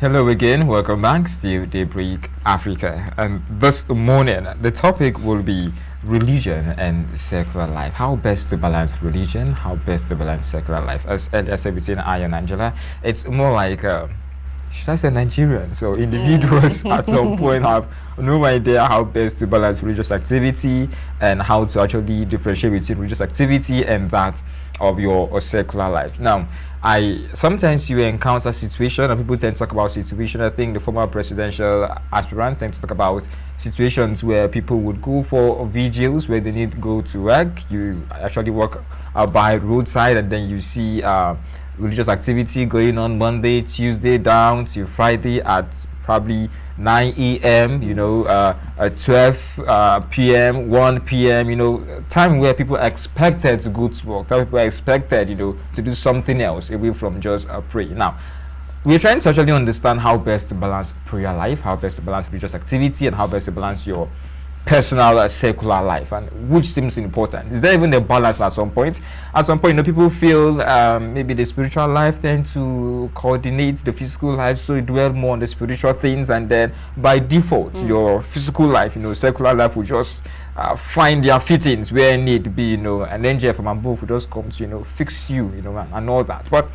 Hello again, welcome back to Daybreak Africa. And this morning, the topic will be religion and secular life. How best to balance religion, how best to balance secular life. As earlier said between I and Angela, it's more like, should I say Nigerian? So individuals at some point have no idea how best to balance religious activity and how to actually differentiate between religious activity and that of your secular life. Now, I sometimes you encounter situation and people tend to talk about situation. I think the former presidential aspirant tends to talk about situations where people would go for vigils where they need to go to work. You actually walk by roadside and then you see religious activity going on Monday, Tuesday down to Friday at probably 9 a.m., 12 p.m., 1 p.m., time where people are expected to go to work, time people are expected, to do something else away from just pray. Now, we're trying to actually understand how best to balance prayer life, how best to balance religious activity, and how best to balance your personal secular life, and which seems important. Is there even a balance at some point? At some point, people feel maybe the spiritual life tend to coordinate the physical life, so you dwell more on the spiritual things, and then by default, your physical life, secular life will just find their fittings where need be, an angel from above will just come to, fix you, and all that. But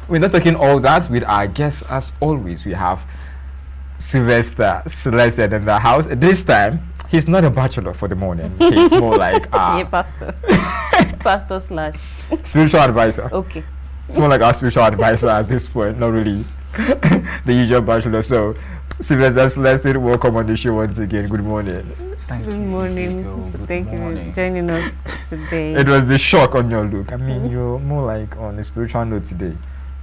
we're not talking all that with our guests. As always, we have Sylvester Celestine in the house. This time, he's not a bachelor for the morning. He's more like yeah, pastor. Pastor slash spiritual advisor. Okay. It's more like our spiritual advisor at this point, not really the usual bachelor. So, Sylvester Celestine, welcome on the show once again. Good morning. Good morning. Thank you for joining us today. It was the shock on your look. I mean, you're more like on a spiritual note today.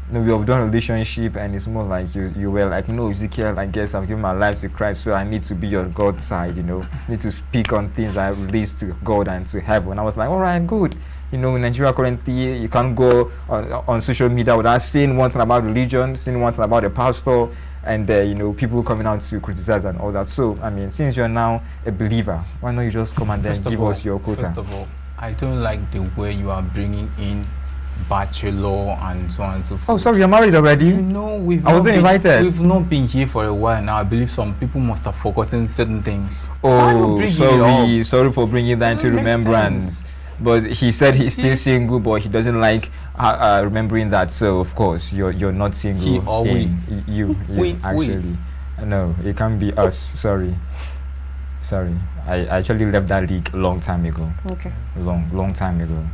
We have done a relationship and it's more like you were like, no, Ezekiel, I guess I've given my life to Christ, so I need to be on God's side, need to speak on things that relates to God and to heaven. I was like, all right, good. In Nigeria currently, you can't go on social media without saying one thing about religion, saying one thing about a pastor, and people coming out to criticize and all that. So, I mean, since you're now a believer, why not you just come and then give us your quota? First of all, I don't like the way you are bringing in bachelor and so on and so forth. Oh, sorry, you're married already? I wasn't invited. We've not been here for a while now. I believe some people must have forgotten certain things. Oh, sorry for bringing that into remembrance. But he said he's still single, but he doesn't like remembering that. So of course you're not single. He or we? You actually. No, it can't be us. Sorry. I actually left that league a long time ago. Okay. Long time ago.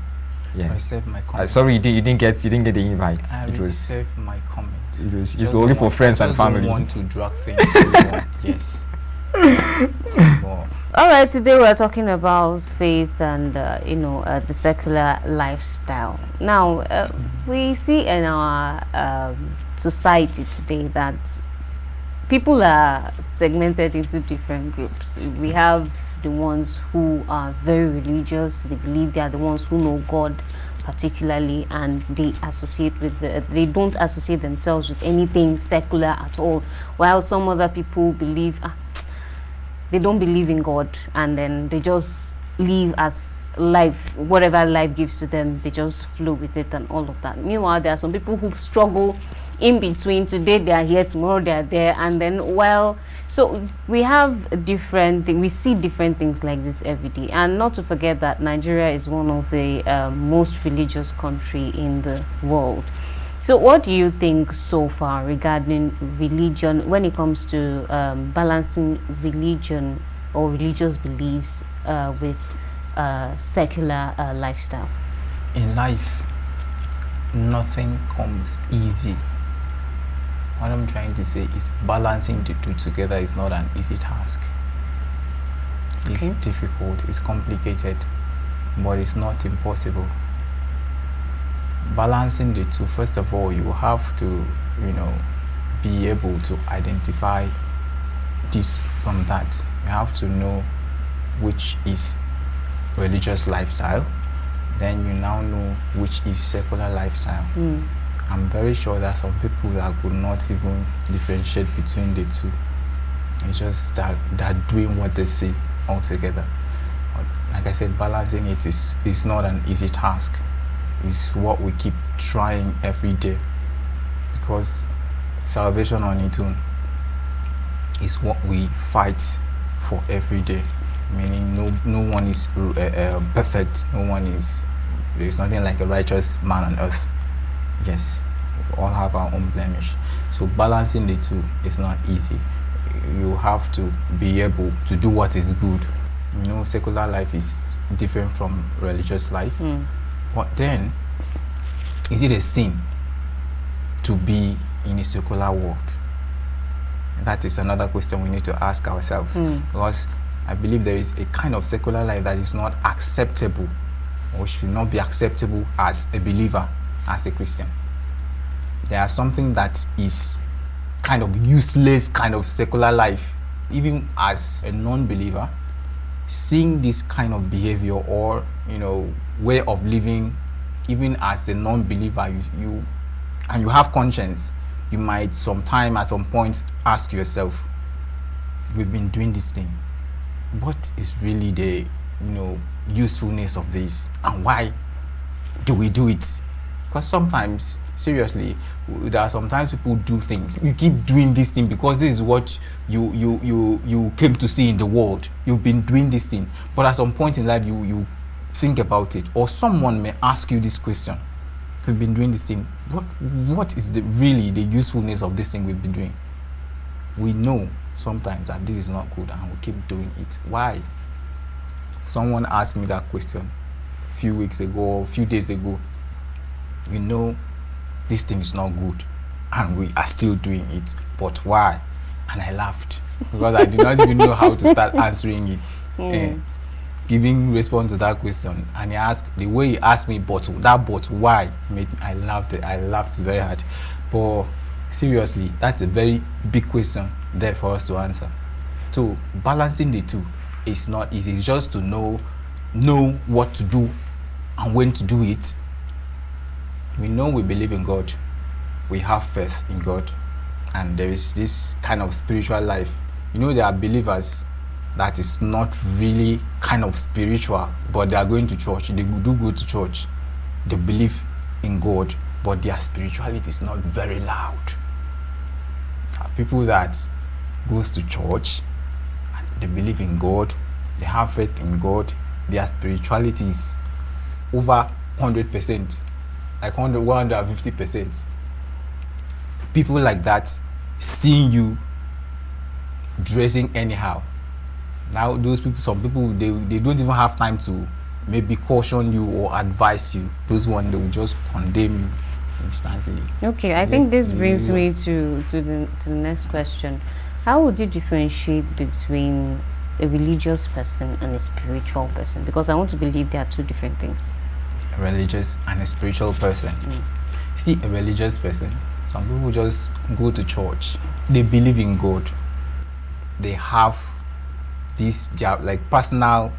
Yeah. I reserve my comment. Sorry, you didn't get the invite. I reserve my comment. It was only for friends and family. I don't want to drag things. Yes. All right. Today we are talking about faith and the secular lifestyle. Now we see in our society today that people are segmented into different groups. We have the ones who are very religious. They believe they are the ones who know God particularly, and they associate with they don't associate themselves with anything secular at all, while some other people believe they don't believe in God, and then they just live as life, whatever life gives to them, they just flow with it and all of that. Meanwhile, there are some people who struggle in between. Today they are here, tomorrow they are there, and then so we have different we see different things like this every day. And not to forget that Nigeria is one of the most religious country in the world. So what do you think so far regarding religion when it comes to balancing religion or religious beliefs with secular lifestyle? In life, nothing comes easy. What I'm trying to say is balancing the two together is not an easy task. It's difficult, it's complicated, but it's not impossible. Balancing the two, first of all, you have to, be able to identify this from that. You have to know which is religious lifestyle, then you now know which is secular lifestyle. I'm very sure that some people that could not even differentiate between the two. It's just that they're doing what they say altogether. But like I said, balancing it is not an easy task. It's what we keep trying every day. Because salvation on its own is what we fight for every day. Meaning, no one is perfect. No one is. There is nothing like a righteous man on earth. Yes, we all have our own blemish. So balancing the two is not easy. You have to be able to do what is good. You know, secular life is different from religious life. But then, is it a sin to be in a secular world? That is another question we need to ask ourselves. Because I believe there is a kind of secular life that is not acceptable or should not be acceptable as a believer, as a Christian. There are something that is kind of useless kind of secular life. Even as a non-believer, seeing this kind of behavior or, you know, way of living, even as a non-believer, you have conscience, you might sometime at some point ask yourself, we've been doing this thing, what is really the, you know, usefulness of this, and why do we do it? Because sometimes, seriously, there are sometimes people do things. You keep doing this thing because this is what you came to see in the world. You've been doing this thing, but at some point in life, you think about it, or someone may ask you this question: we've been doing this thing. What is really the usefulness of this thing we've been doing? We know sometimes that this is not good, and we keep doing it. Why? Someone asked me that question a few weeks ago, or a few days ago. We know this thing is not good, and we are still doing it, but why? And I laughed because I did not even know how to start answering it, giving response to that question. And he asked, the way he asked me, but why, made I laughed very hard. But seriously, that's a very big question there for us to answer. So balancing the two is not easy. It's just to know what to do and when to do it. We know we believe in God, we have faith in God, and there is this kind of spiritual life. You know, there are believers that is not really kind of spiritual, but they are going to church, they do go to church, they believe in God, but their spirituality is not very loud. People that goes to church, they believe in God, they have faith in God, their spirituality is over 100%. Like 150%. People like that seeing you dressing anyhow. Now those people, some people, they don't even have time to maybe caution you or advise you. Those ones, they will just condemn you instantly. Okay, I think this brings me to the next question. How would you differentiate between a religious person and a spiritual person? Because I want to believe they are two different things. A religious and a spiritual person. See, a religious person, some people just go to church, they believe in God, they have this like personal,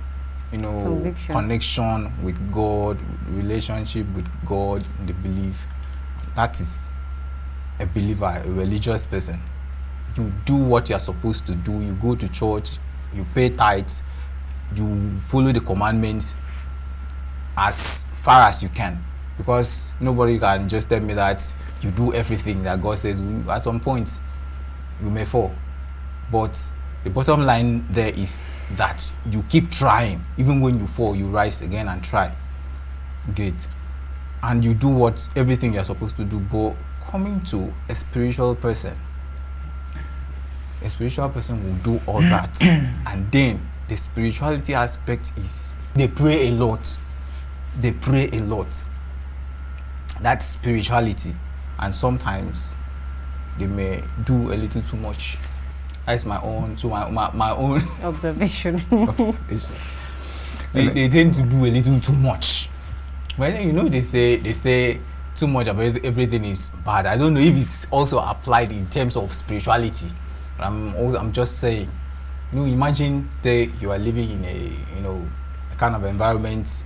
you know, connection with God, relationship with God, they believe. That is a believer, a religious person. You do what you are supposed to do. You go to church, you pay tithes, you follow the commandments as far as you can, because nobody can just tell me that you do everything that God says. At some point you may fall, but the bottom line there is that you keep trying. Even when you fall, you rise again and try. Great. And you do everything you're supposed to do. But coming to a spiritual person will do all that. And then the spirituality aspect is they pray a lot. That's spirituality. And sometimes they may do a little too much. That's my own observation. They tend to do a little too much. Well, you know, they say too much of everything is bad. I don't know if it's also applied in terms of spirituality. I'm just saying, you know, imagine you are living in a kind of environment,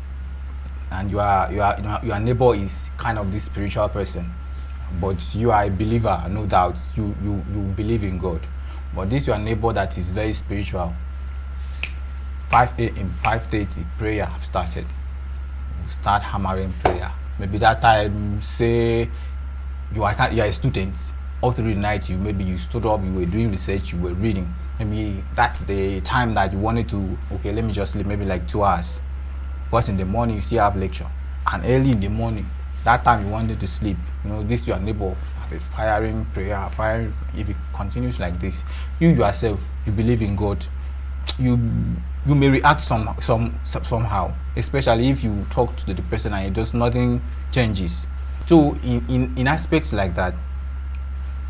and your neighbor is kind of this spiritual person, but you are a believer, no doubt. You believe in God, but this your neighbor that is very spiritual. 5 a.m., 5:30, prayer have started. You start hammering prayer. Maybe that time, say you are a student, all through the night, maybe you stood up, you were doing research, you were reading. Maybe that's the time that you wanted to, okay, let me just sleep maybe like 2 hours. Because in the morning you still have lecture, and early in the morning, that time you wanted to sleep. This your neighbor firing prayer, firing. If it continues like this, you yourself, you believe in God, you may react somehow, especially if you talk to the person and it does nothing changes. So in aspects like that,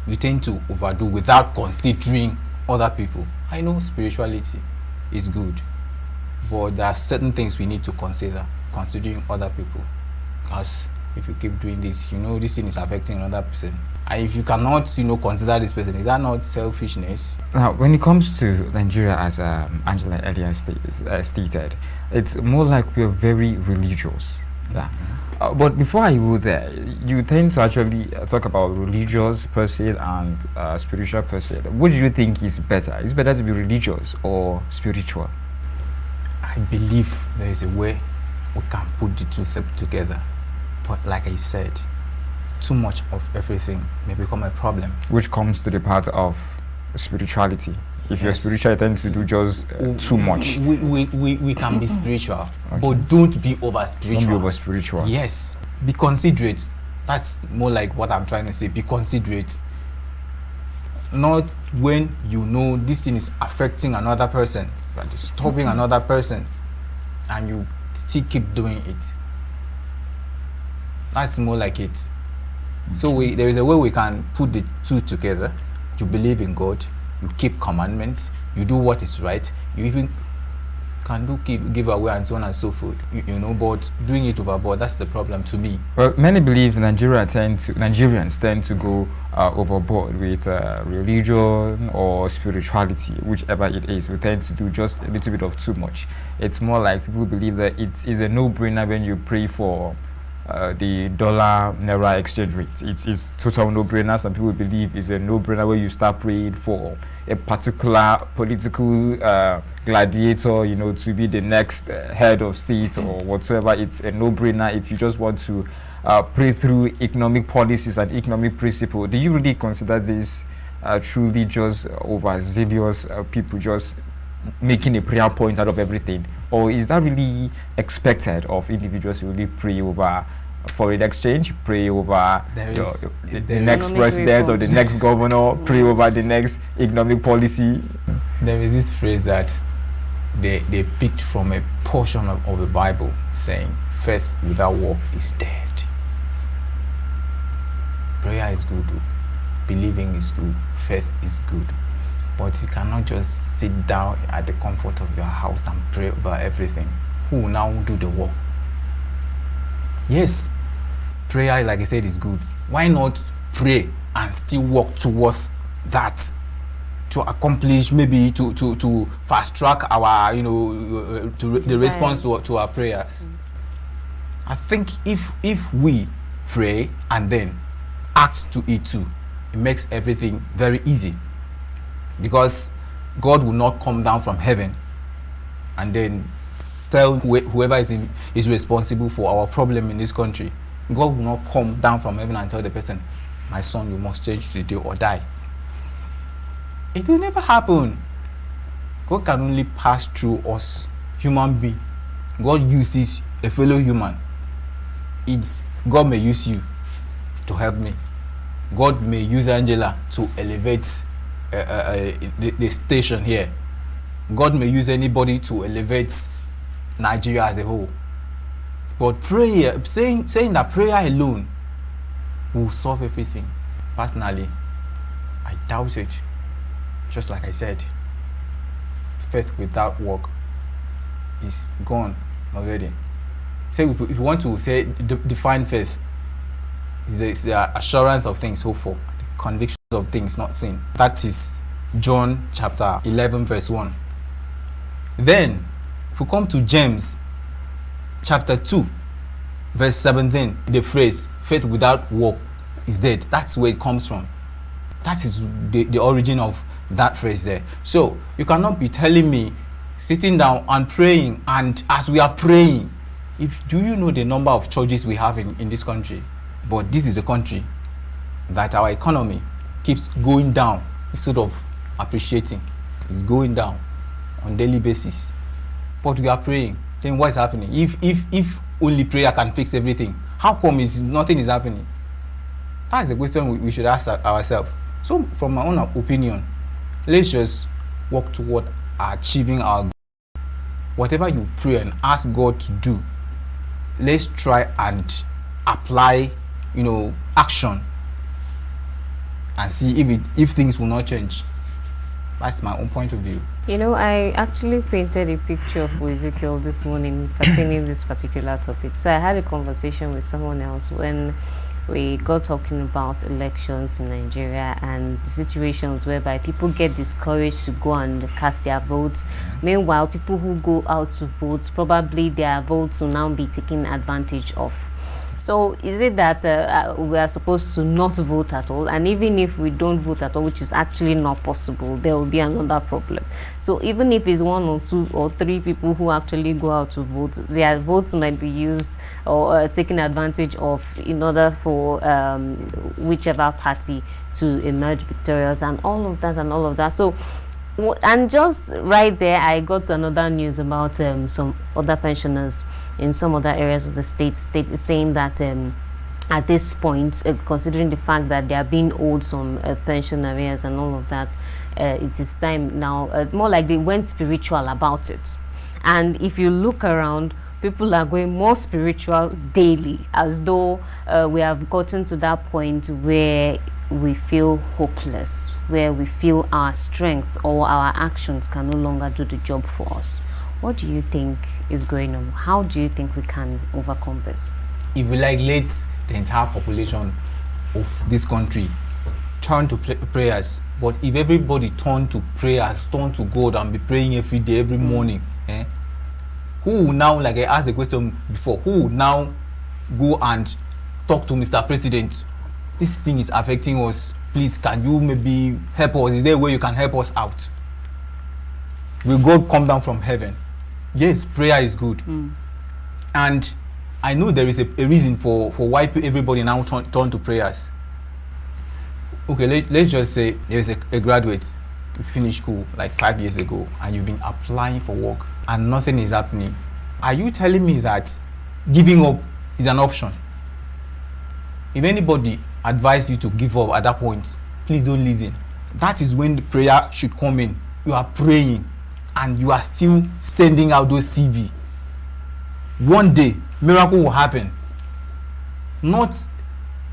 you tend to overdo without considering other people. I know spirituality is good, but there are certain things we need to consider, considering other people. Because if you keep doing this, this thing is affecting another person. And if you cannot, consider this person, is that not selfishness? Now, when it comes to Nigeria, as Angela earlier stated, it's more like we're very religious. Yeah. But before I go there, you tend to actually talk about religious per se and spiritual per se. What do you think is better? Is it better to be religious or spiritual? I believe there is a way we can put the two together. But like I said, too much of everything may become a problem. Which comes to the part of spirituality. If you're spiritual, you tend to do just too much. We can be spiritual, but don't be over spiritual. Don't be over spiritual. Yes. Be considerate. That's more like what I'm trying to say. Be considerate. Not when this thing is affecting another person, but disturbing another person, and you still keep doing it. That's more like it. So there is a way we can put the two together. You believe in God, you keep commandments, you do what is right, you even can do give away and so on and so forth. But doing it overboard, that's the problem to me. Well, many believe Nigerians tend to go overboard with religion or spirituality, whichever it is. We tend to do just a little bit of too much. It's more like people believe that it is a no-brainer when you pray for the dollar-naira exchange rate. It's total no-brainer. Some people believe it's a no-brainer when you start praying for a particular political gladiator, to be the next head of state or whatsoever. It's a no-brainer if you just want to pray through economic policies and economic principle. Do you really consider this truly just overzealous people just making a prayer point out of everything? Or is that really expected of individuals who really pray over foreign exchange, pray over the next president or the next governor, pray over the next economic policy? There is this phrase that they picked from a portion of the Bible saying, faith without work is dead. Prayer is good, believing is good, faith is good. But you cannot just sit down at the comfort of your house and pray over everything. Who will now do the work? Yes, prayer, like I said, is good. Why not pray and still work towards that, to accomplish, maybe to fast track our, the response to our prayers? I think if we pray and then act to it too, it makes everything very easy. Because God will not come down from heaven and then tell whoever is responsible for our problem in this country. God will not come down from heaven and tell the person, my son, you must change today or die. It will never happen. God can only pass through us, human being. God uses a fellow human. God may use you to help me. God may use Angela to elevate the station here. God may use anybody to elevate Nigeria as a whole. But prayer, saying that prayer alone will solve everything, personally, I doubt it. Just like I said, faith without work is gone already. So if you want to say define faith, it's the assurance of things hoped for, the conviction of things not seen. That is John chapter 11 verse 1. Then if we come to James chapter 2 verse 17, the phrase faith without work is dead. That's where it comes from. That is the origin of that phrase there. So you cannot be telling me sitting down and praying, and as we are praying, do you know the number of churches we have in this country? But this is a country that our economy keeps going down instead of appreciating. It's going down on daily basis. But we are praying. Then what is happening? If only prayer can fix everything, how come nothing is happening? That's the question we should ask ourselves. So from my own opinion, let's just work toward achieving our goal. Whatever you pray and ask God to do, let's try and apply, action, and see if things will not change. That's my own point of view. I actually painted a picture of Ezekiel this morning pertaining this particular topic. So I had a conversation with someone else when we got talking about elections in Nigeria and situations whereby people get discouraged to go and cast their votes. Meanwhile, people who go out to vote, probably their votes will now be taken advantage of. So is it that we are supposed to not vote at all? And even if we don't vote at all, which is actually not possible, there will be another problem. So even if it's 1 or 2 or 3 people who actually go out to vote, their votes might be used or taken advantage of in order for whichever party to emerge victorious, and all of that. So, and just right there, I got another news about some other pensioners in some other areas of the state saying that at this point, considering the fact that they are being owed some pension arrears and all of that, it is time now, more like they went spiritual about it. And if you look around, people are going more spiritual daily, as though we have gotten to that point where we feel hopeless, where we feel our strength or our actions can no longer do the job for us. What do you think is going on? How do you think we can overcome this? If we let the entire population of this country turn to prayers, but if everybody turn to prayers, turn to God and be praying every day, every morning, who will now, like I asked the question before, who will now go and talk to Mr. President? This thing is affecting us. Please, can you maybe help us? Is there a way you can help us out? Will God come down from heaven? Yes, prayer is good. And I know there is a reason for why everybody now turn to prayers. Okay, let's just say there's a graduate who finished school like 5 years ago and you've been applying for work and nothing is happening. Are you telling me that giving up is an option? If anybody advised you to give up at that point, please don't listen. That is when the prayer should come in. You are praying and you are still sending out those CV. One day, miracle will happen. Not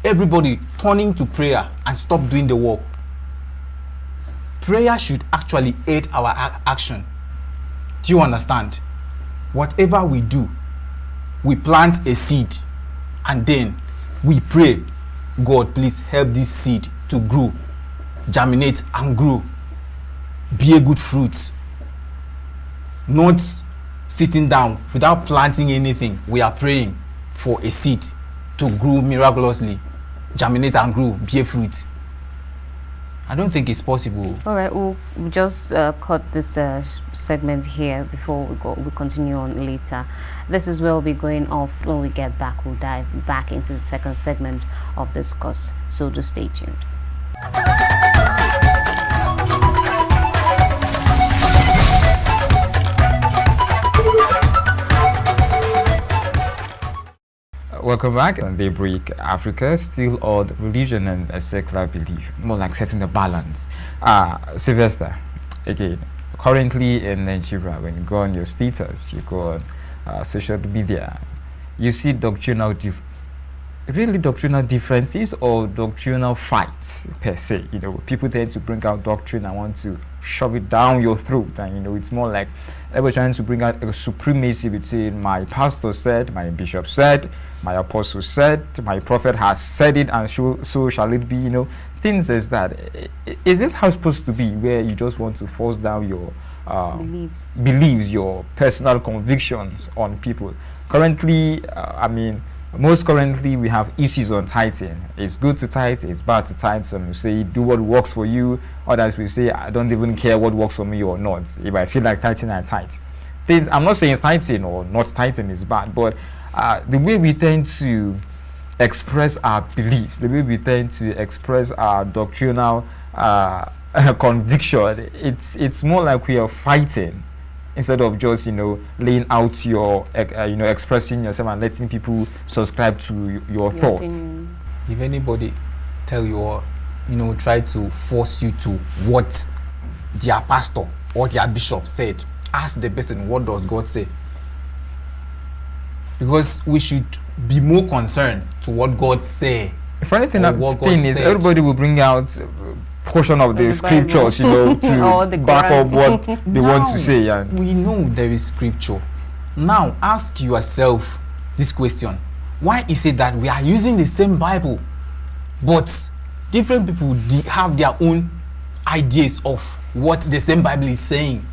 everybody turning to prayer and stop doing the work. Prayer should actually aid our action. Do you understand? Whatever we do, we plant a seed and then we pray, God, please help this seed to grow, germinate and grow, bear good fruits. Not sitting down without planting anything. We are praying for a seed to grow miraculously, germinate and grow, bear fruit. I don't think it's possible. All right, we'll just cut this segment here before we continue on later. This is where we'll be going off. When we get back, we'll dive back into the second segment of this course, so do stay tuned. Welcome back on Daybreak Africa, still on religion and a secular belief, more like setting the balance. Sylvester, again, currently in Nigeria, when you go on your status, you go on social media, you see doctrinal differences or doctrinal fights per se. People tend to bring out doctrine and want to shove it down your throat, and it's more like they were trying to bring out a supremacy between my pastor said, my bishop said, my apostle said, my prophet has said it, and so shall it be. Things as that. Is this how it's supposed to be, where you just want to force down your beliefs, your personal convictions on people? Currently, most currently we have issues on tithing. It's good to tithe, it's bad to tithe. Some say do what works for you, others will say I don't even care what works for me or not. If I feel like tithing, I tithe. I'm not saying tithing or not tithing is bad, but the way we tend to express our beliefs, the way we tend to express our doctrinal conviction, it's more like we are fighting instead of just laying out your expressing yourself and letting people subscribe to your thoughts. Opinion. If anybody tell you or try to force you to what their pastor or their bishop said, ask the person, what does God say? Because we should be more concerned to what God say. If anything, or that what thing God is said. everybody will bring out portion of the the scriptures, Bible. to Or the back up Quran. what they want to say. Yeah. We know there is scripture. Now ask yourself this question: why is it that we are using the same Bible, but different people have their own ideas of what the same Bible is saying?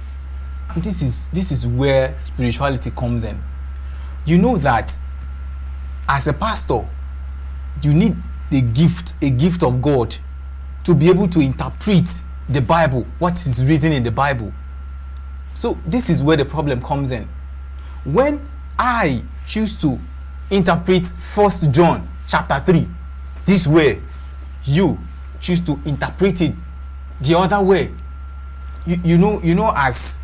This is where spirituality comes in. You know that as a pastor, you need a gift of God to be able to interpret the Bible, what is written in the Bible. So this is where the problem comes in. When I choose to interpret 1 John chapter 3 this way, you choose to interpret it the other way. You know as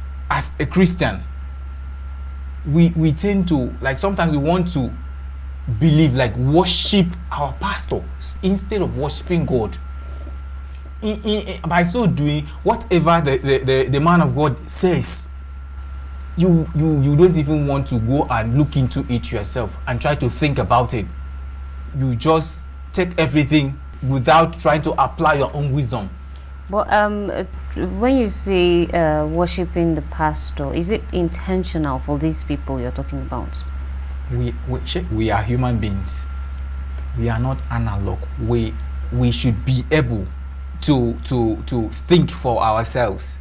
a Christian, we tend to, like, sometimes we want to believe, like, worship our pastor instead of worshiping God. By so doing, whatever the man of God says, you don't even want to go and look into it yourself and try to think about it. You just take everything without trying to apply your own wisdom. But when you say worshiping the pastor, is it intentional for these people you're talking about? We are human beings. We are not analog. We should be able to think for ourselves.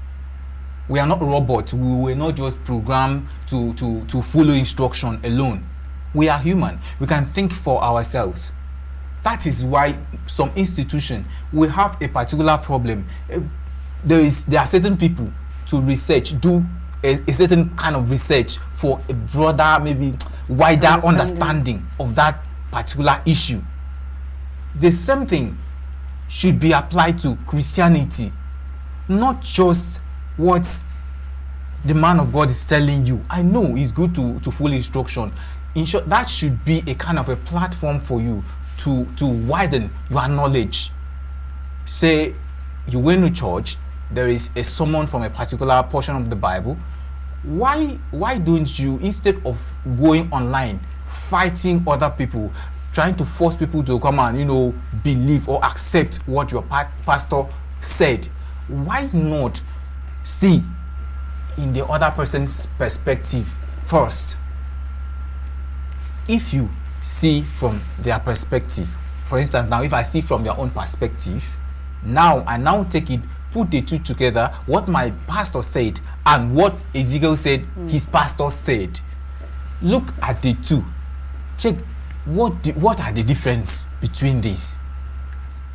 We are not robots. We were not just programmed to follow instruction alone. We are human. We can think for ourselves. That is why some institution will have a particular problem. There are certain people to research, do a certain kind of research for a broader, maybe wider understanding of that particular issue. The same thing should be applied to Christianity, not just what the man of God is telling you. I know it's good to follow instruction. In short, that should be a kind of a platform for you to widen your knowledge. Say you went to church, there is a sermon from a particular portion of the Bible. Why don't you, instead of going online fighting other people, trying to force people to come and believe or accept what your pastor said, why not see in the other person's perspective first? If you see from their perspective, for instance, now if I see from their own perspective, I now take it, put the two together, what my pastor said and what Ezekiel said his pastor said. Look at the two. Check what are the difference between this.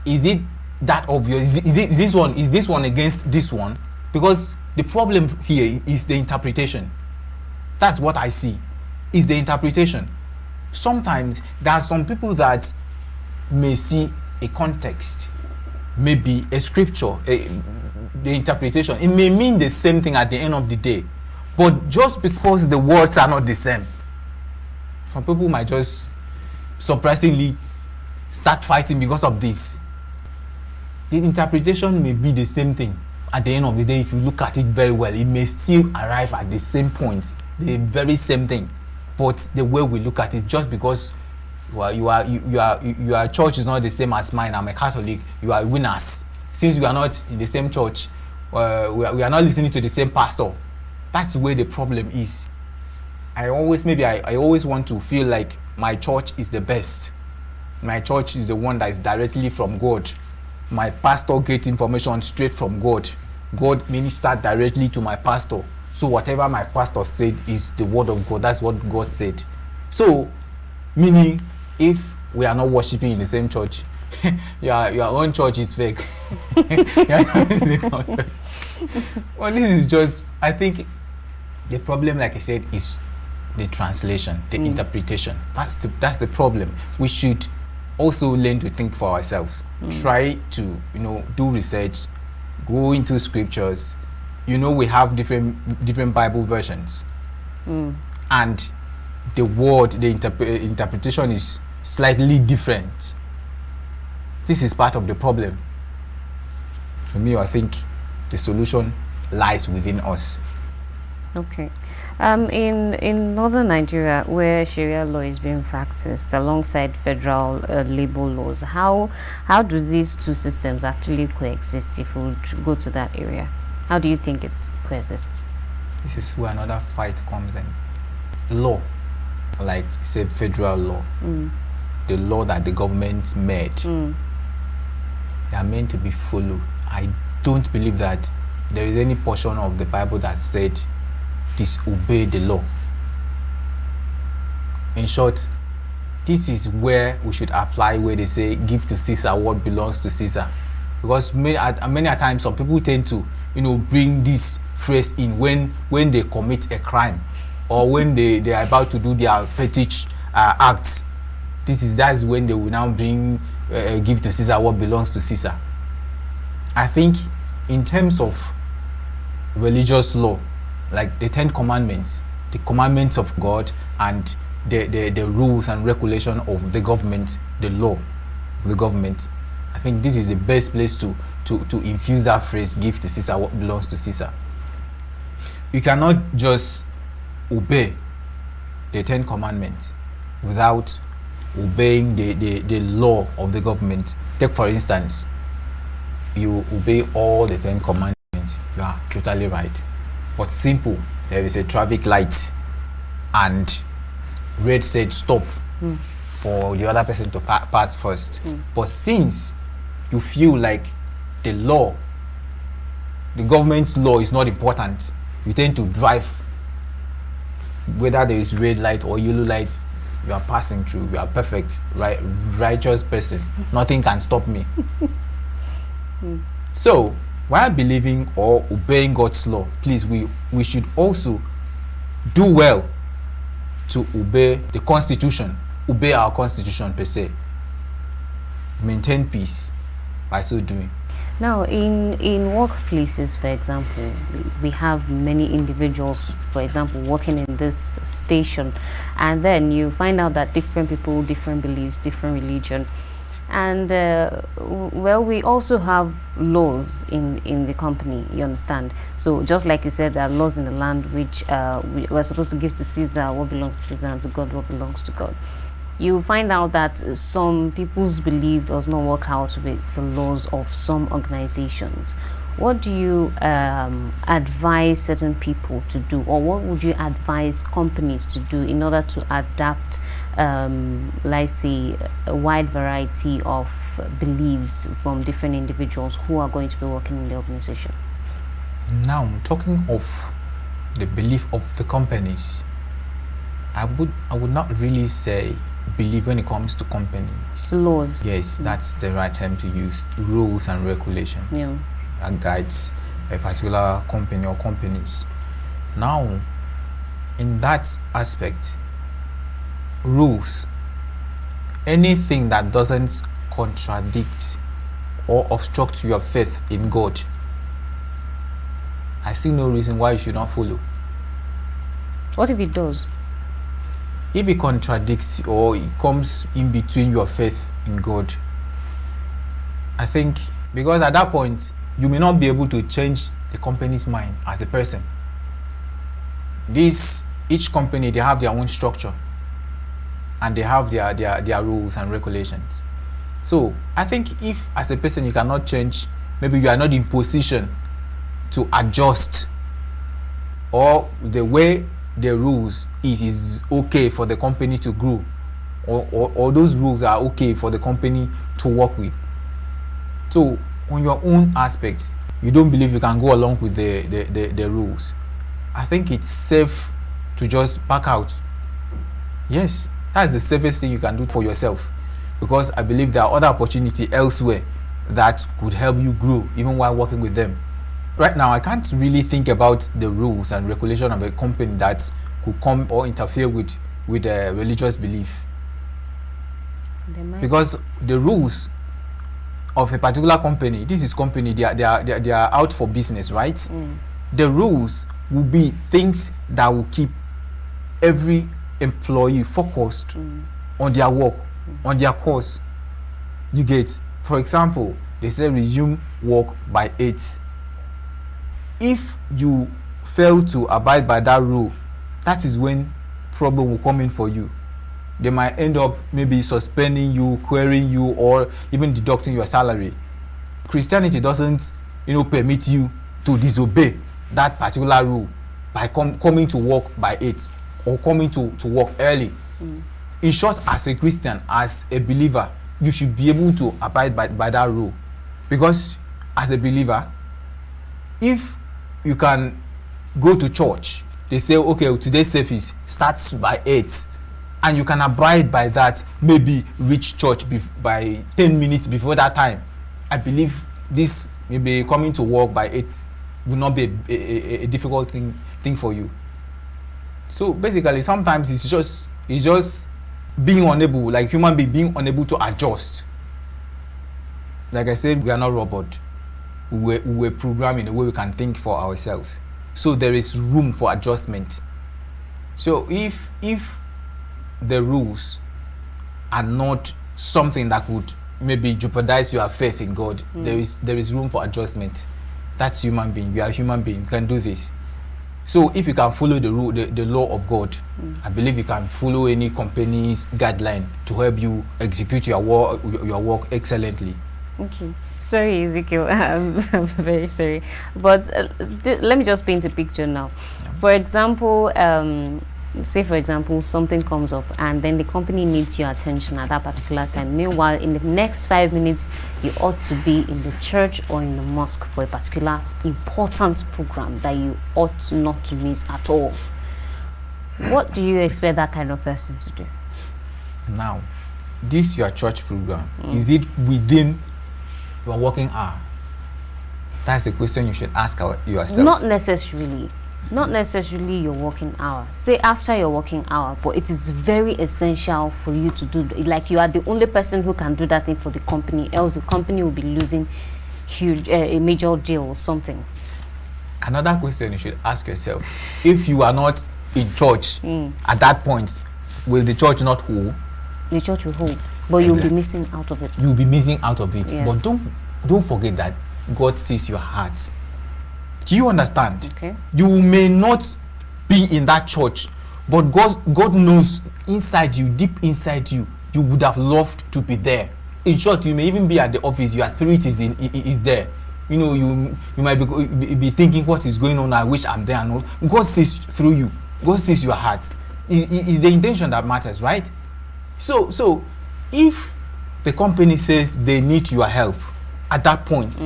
Is it that obvious? Is this one against this one? Because the problem here is the interpretation. That's what I see, is the interpretation. Sometimes there are some people that may see a context, maybe a scripture, the interpretation. It may mean the same thing at the end of the day, but just because the words are not the same, some people might just surprisingly start fighting because of this. The interpretation may be the same thing at the end of the day. If you look at it very well, it may still arrive at the same point, the very same thing. But the way we look at it, just because your church is not the same as mine, I'm a Catholic, you are winners. Since we are not in the same church, we are not listening to the same pastor. That's where the problem is. I always want to feel like my church is the best. My church is the one that is directly from God. My pastor gets information straight from God. God ministered directly to my pastor. So whatever my pastor said is the word of God. That's what God said. So, meaning, if we are not worshiping in the same church, your own church is fake. Well, this is just, I think the problem, like I said, is the translation, the interpretation. That's the problem. We should also learn to think for ourselves. Try to, do research, go into scriptures. We have different Bible versions, and the word, the interpretation is slightly different. This is part of the problem. For me, I think the solution lies within us. Okay. In northern Nigeria, where Sharia law is being practiced alongside federal labor laws, how do these two systems actually coexist? If we would go to that area, how do you think it coexists? This is where another fight comes in. Law, like say federal law, the law that the government made, they are meant to be followed. I don't believe that there is any portion of the Bible that said disobey the law. In short, this is where we should apply where they say give to Caesar what belongs to Caesar, because many a times some people tend to bring this phrase in when they commit a crime or when they are about to do their fetish acts. That's when they will now bring give to Caesar what belongs to Caesar. I think in terms of religious law, like the 10 commandments, the commandments of God, and the rules and regulation of the government, the law of the government, I think this is the best place to infuse that phrase, give to Caesar what belongs to Caesar. You cannot just obey the 10 commandments without obeying the law of the government. Take for instance, you obey all the 10 commandments, you are totally right. But simple, there is a traffic light and red said stop for the other person to pass first. But since you feel like the law, the government's law is not important, you tend to drive whether there is red light or yellow light. You are passing through, you are perfect, right, righteous person, nothing can stop me. So while believing or obeying God's law, please, we should also do well to obey the Constitution, obey our Constitution per se, maintain peace by so doing. Now, in workplaces, for example, we have many individuals, for example, working in this station, and then you find out that different people, different beliefs, different religion. And well, we also have laws in the company, you understand. So just like you said, there are laws in the land which we're supposed to give to Caesar what belongs to Caesar and to God what belongs to God. You find out that some people's belief does not work out with the laws of some organizations. What do you advise certain people to do, or what would you advise companies to do in order to adapt, let's say, a wide variety of beliefs from different individuals who are going to be working in the organization? Now, talking of the belief of the companies, I would not really say believe when it comes to companies. Laws. Yes, that's the right term to use. Rules and regulations. Yeah. That guides a particular company or companies. Now, in that aspect, rules, anything that doesn't contradict or obstruct your faith in God, I see no reason why you should not follow. What if it does? If it contradicts or it comes in between your faith in God, I think, because at that point you may not be able to change the company's mind as a person. Each company, they have their own structure and they have their rules and regulations. So I think if as a person you cannot change, maybe you are not in position to adjust, or the way the rules is okay for the company to grow, or those rules are okay for the company to work with. So on your own aspect, you don't believe you can go along with the rules, I think it's safe to just back out. Yes, that's the safest thing you can do for yourself, because I believe there are other opportunities elsewhere that could help you grow even while working with them. Right now, I can't really think about the rules and regulation of a company that could come or interfere with a religious belief. Because the rules of a particular company, this is company, they are out for business, right? The rules will be things that will keep every employee focused on their work, on their course. You get, for example, they say resume work by 8. If you fail to abide by that rule, that is when problem will come in for you. They might end up maybe suspending you, querying you, or even deducting your salary. Christianity doesn't, permit you to disobey that particular rule by coming to work by 8 or coming to work early. In short, as a Christian, as a believer, you should be able to abide by that rule. Because as a believer, if you can go to church, they say, okay, today's service starts by 8, and you can abide by that, maybe reach church by 10 minutes before that time. I believe this maybe coming to work by 8 will not be a difficult thing for you. So basically, sometimes it's just being unable, like human being unable to adjust. Like I said, we are not robot. We were programmed in a way we can think for ourselves. So there is room for adjustment. So if the rules are not something that could maybe jeopardize your faith in God, there is room for adjustment. That's human being. You are a human being. You can do this. So if you can follow the rule, the law of God, I believe you can follow any company's guideline to help you execute your work excellently. Okay. Sorry, Ezekiel. I'm very sorry. But let me just paint a picture now. Yeah. For example, say for example something comes up and then the company needs your attention at that particular time. Meanwhile, in the next 5 minutes you ought to be in the church or in the mosque for a particular important program that you ought not to miss at all. What do you expect that kind of person to do? Now, this your church program, is it within your working hour? That's the question you should ask yourself. Not necessarily your working hour. Say after your working hour, but it is very essential for you to do. Like you are the only person who can do that thing for the company. Else the company will be losing a major deal or something. Another question you should ask yourself: if you are not in church at that point, will the church not hold? The church will hold, but you'll be missing out of it. You'll be missing out of it. Yeah. But don't forget that God sees your heart. Do you understand? Okay. You may not be in that church, but God knows inside you, deep inside you, you would have loved to be there. In short, you may even be at the office, your spirit is there. You might be thinking, what is going on? I wish I'm there and all. God sees through you. God sees your heart. It's the intention that matters, right? So if the company says they need your help at that point,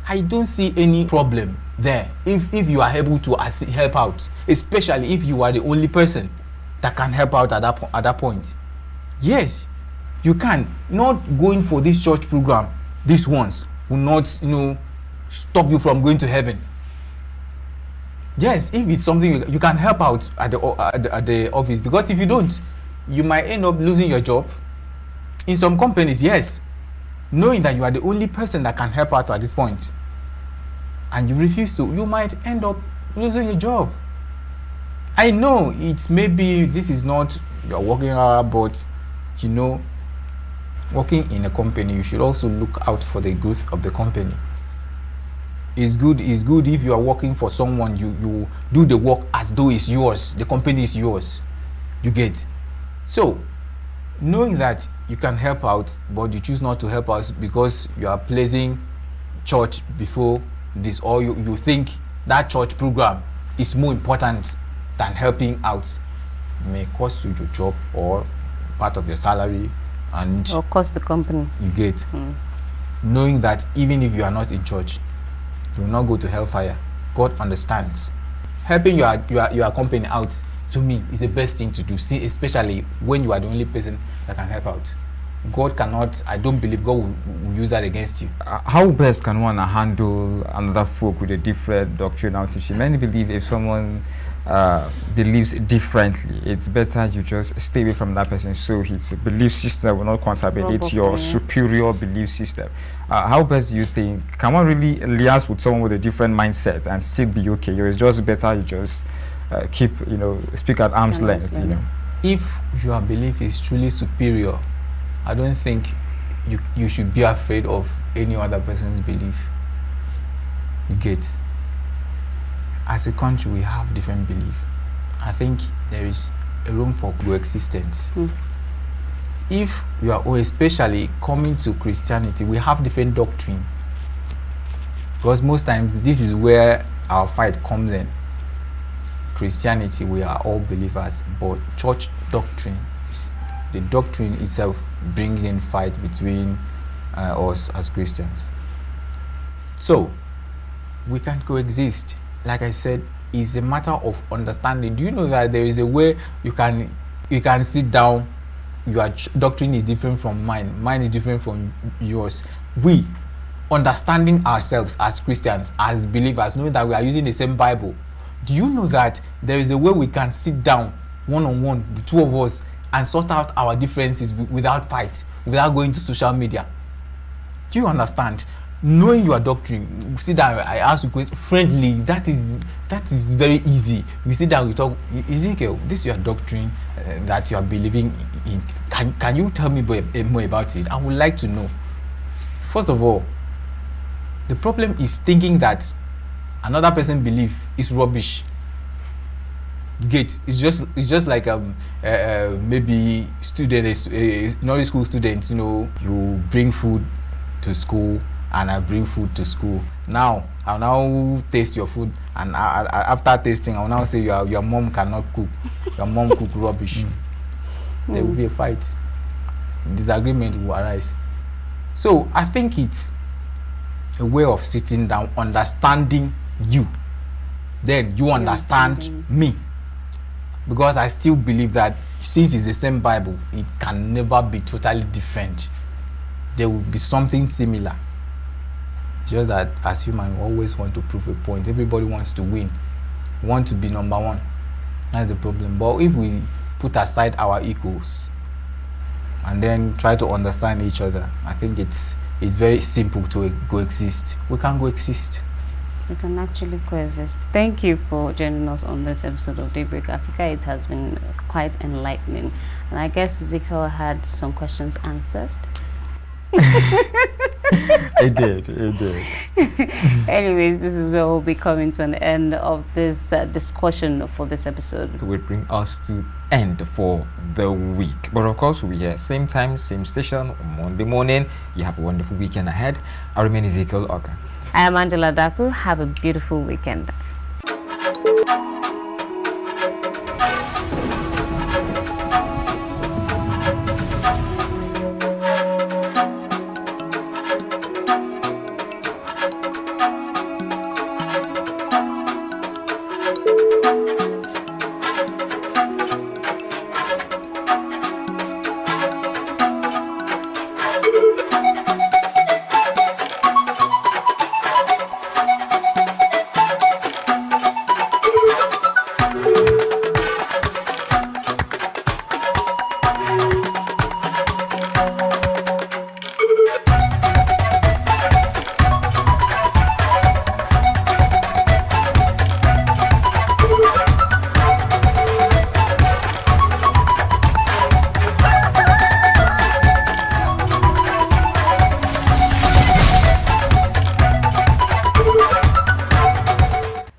I don't see any problem there if you are able to help out, especially if you are the only person that can help out at that point. Yes, you can. Not going for this church program this once will not stop you from going to heaven. Yes, if it's something you can help out at the office, because if you don't, you might end up losing your job. In some companies, yes, knowing that you are the only person that can help out at this point and you refuse to, you might end up losing your job. I know it's maybe this is not your working hour, but working in a company, you should also look out for the growth of the company. It's good if you are working for someone, you do the work as though it's yours, the company is yours. You get. So knowing that you can help out, but you choose not to help us because you are placing church before this, or you think that church program is more important than helping out, may cost you your job or part of your salary, and or cost the company. You get. Knowing that even if you are not in church, you will not go to hellfire. God understands. Helping your company out, to me, is the best thing to do. See, especially when you are the only person that can help out. God cannot, I don't believe God will use that against you. How best can one handle another folk with a different doctrinal teaching? Many believe if someone believes differently, it's better you just stay away from that person so his belief system will not contaminate your superior belief system. How best do you think, can one really liaise with someone with a different mindset and still be okay? Or it's just better you just keep, speak at arm's length, If your belief is truly superior, I don't think you should be afraid of any other person's belief. You get? As a country, we have different belief. I think there is a room for coexistence. If you are, especially coming to Christianity, we have different doctrine. Because most times this is where our fight comes in. Christianity, we are all believers, but church doctrine, the doctrine itself brings in fight between us as Christians. So we can coexist. Like I said, it's a matter of understanding. Do you know that there is a way you can sit down? Your doctrine is different from mine. Mine is different from yours. We, understanding ourselves as Christians, as believers, knowing that we are using the same Bible. Do you know that there is a way we can sit down one-on-one, the two of us, and sort out our differences without fight, without going to social media? Do you understand? Knowing your doctrine, sit down, I ask you questions friendly, that is very easy. We sit down, we talk. Ezekiel, this is your doctrine that you are believing in. Can you tell me more about it? I would like to know. First of all, the problem is thinking that another person's belief is rubbish. It's just like maybe students, nursery school students. You bring food to school, and I bring food to school. Now I'll now taste your food, and after tasting, I'll now say your mom cannot cook. Your mom cook rubbish. There will be a fight. Disagreement will arise. So I think it's a way of sitting down, understanding you. Then you understand me. Because I still believe that since it's the same Bible, it can never be totally different. There will be something similar. Just that as humans, we always want to prove a point. Everybody wants to win. We want to be number one. That's the problem. But if we put aside our egos and then try to understand each other, I think it's very simple to coexist. We can coexist. We can actually coexist. Thank you for joining us on this episode of Daybreak Africa. It has been quite enlightening. And I guess Ezekiel had some questions answered. It did. Anyways, this is where we'll be coming to an end of this discussion for this episode. It will bring us to end for the week. But of course, we'll be here same time, same station on Monday morning. You have a wonderful weekend ahead. I remain Ezekiel Ogar. I am Angela Daku. Have a beautiful weekend.